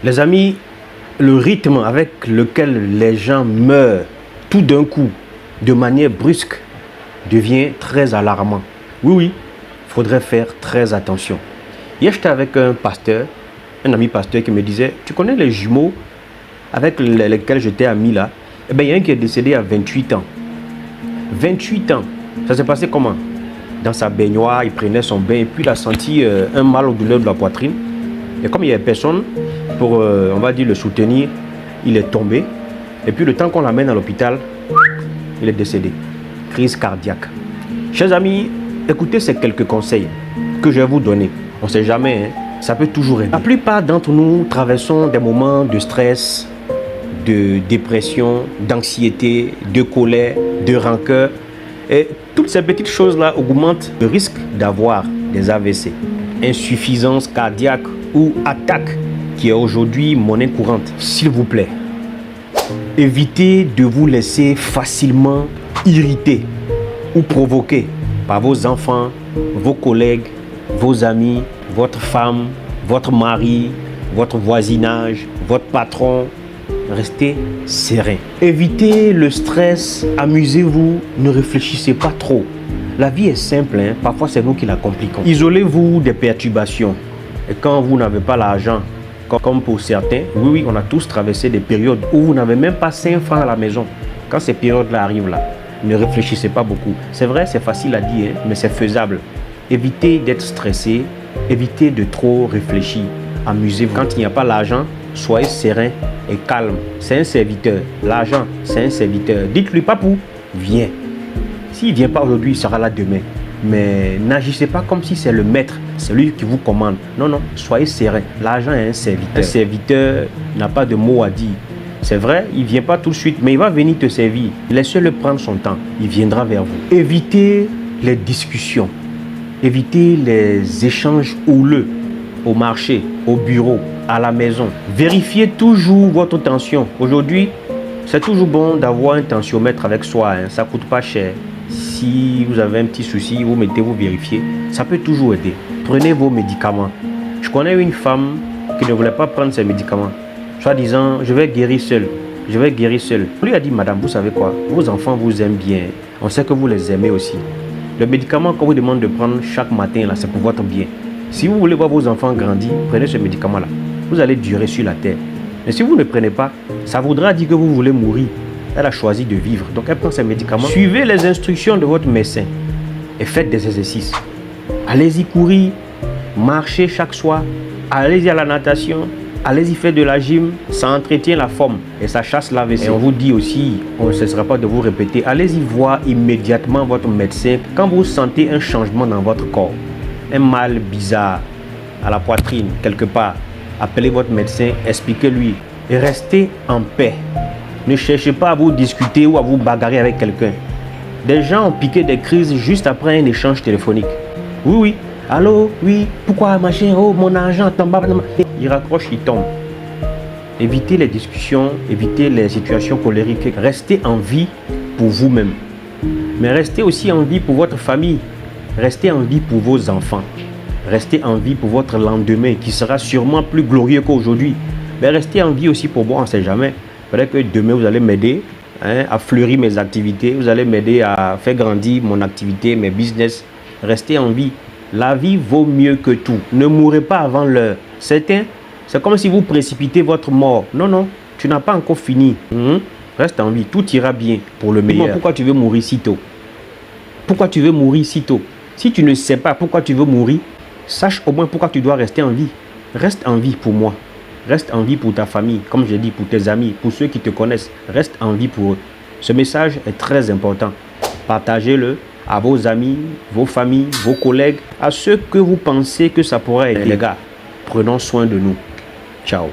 Les amis, le rythme avec lequel les gens meurent tout d'un coup, de manière brusque, devient très alarmant. Oui, il faudrait faire très attention. Hier, j'étais avec un pasteur, un ami pasteur qui me disait, tu connais les jumeaux avec lesquels j'étais ami là? Eh bien, il y a un qui est décédé à 28 ans. 28 ans. Ça s'est passé comment? Dans sa baignoire, il prenait son bain et puis il a senti un mal au douleur de la poitrine. Et comme il n'y avait personne pour, on va dire, le soutenir, il est tombé. Et puis le temps qu'on l'amène à l'hôpital, il est décédé. Crise cardiaque. Chers amis, écoutez ces quelques conseils que je vais vous donner. On ne sait jamais, hein, ça peut toujours aider. La plupart d'entre nous traversons des moments de stress, de dépression, d'anxiété, de colère, de rancœur. Et toutes ces petites choses-là augmentent le risque d'avoir des AVC, insuffisance cardiaque ou attaque qui est aujourd'hui monnaie courante. S'il vous plaît, évitez de vous laisser facilement irriter ou provoquer par vos enfants, vos collègues, vos amis, votre femme, votre mari, votre voisinage, votre patron. Restez serein. Évitez le stress, amusez-vous, ne réfléchissez pas trop. La vie est simple, hein? Parfois c'est nous qui la compliquons. Isolez-vous des perturbations. Et quand vous n'avez pas l'argent, comme pour certains, oui, on a tous traversé des périodes où vous n'avez même pas 5 francs à la maison. Quand ces périodes-là arrivent là, ne réfléchissez pas beaucoup. C'est vrai, c'est facile à dire, hein, mais c'est faisable. Évitez d'être stressé, évitez de trop réfléchir. Amusez-vous. Quand il n'y a pas l'argent, soyez serein et calme. C'est un serviteur. L'argent, c'est un serviteur. Dites-lui, papou, viens. S'il ne vient pas aujourd'hui, il sera là demain. Mais n'agissez pas comme si c'est le maître, c'est lui qui vous commande. Non, non, soyez serein. L'argent est un serviteur. Un serviteur n'a pas de mots à dire. C'est vrai, il ne vient pas tout de suite, mais il va venir te servir. Laissez-le prendre son temps. Il viendra vers vous. Évitez les discussions. Évitez les échanges houleux au marché, au bureau, à la maison. Vérifiez toujours votre tension. Aujourd'hui, c'est toujours bon d'avoir un tensiomètre avec soi. Hein. Ça ne coûte pas cher. Si vous avez un petit souci, vous mettez, vous vérifiez. Ça peut toujours aider. Prenez vos médicaments. Je connais une femme qui ne voulait pas prendre ses médicaments. Soit disant, je vais guérir seul. Je vais guérir seul. On lui a dit, madame, vous savez quoi? Vos enfants vous aiment bien. On sait que vous les aimez aussi. Le médicament qu'on vous demande de prendre chaque matin, là, c'est pour votre bien. Si vous voulez voir vos enfants grandir, prenez ce médicament-là. Vous allez durer sur la terre. Mais si vous ne prenez pas, ça voudra dire que vous voulez mourir. Elle a choisi de vivre. Donc elle prend ses médicaments. Suivez les instructions de votre médecin et faites des exercices. Allez-y courir, marchez chaque soir, allez-y à la natation, allez-y faire de la gym. Ça entretient la forme et ça chasse l'AVC. Et on vous dit aussi, on ne cessera pas de vous répéter, allez-y voir immédiatement votre médecin quand vous sentez un changement dans votre corps. Un mal bizarre à la poitrine, quelque part. Appelez votre médecin, expliquez-lui et restez en paix. Ne cherchez pas à vous discuter ou à vous bagarrer avec quelqu'un. Des gens ont piqué des crises juste après un échange téléphonique. Oui, allô, oui, pourquoi machin, oh, mon argent tombe. Il raccroche, il tombe. Évitez les discussions, évitez les situations colériques. Restez en vie pour vous-même. Mais restez aussi en vie pour votre famille. Restez en vie pour vos enfants. Restez en vie pour votre lendemain qui sera sûrement plus glorieux qu'aujourd'hui. Mais restez en vie aussi pour moi, on ne sait jamais. Peut-être que demain vous allez m'aider à fleurir mes activités. Vous allez m'aider à faire grandir mon activité, mes business. Restez en vie. La vie vaut mieux que tout. Ne mourrez pas avant l'heure. C'est comme si vous précipitez votre mort. Non, non, tu n'as pas encore fini. Reste en vie, tout ira bien pour le meilleur. Pourquoi tu veux mourir si tôt? Pourquoi tu veux mourir si tôt? Si tu ne sais pas pourquoi tu veux mourir, sache au moins pourquoi tu dois rester en vie. Reste en vie pour moi. Reste en vie pour ta famille, comme je dis, pour tes amis, pour ceux qui te connaissent. Reste en vie pour eux. Ce message est très important. Partagez-le à vos amis, vos familles, vos collègues, à ceux que vous pensez que ça pourrait aider. Les gars, prenons soin de nous. Ciao.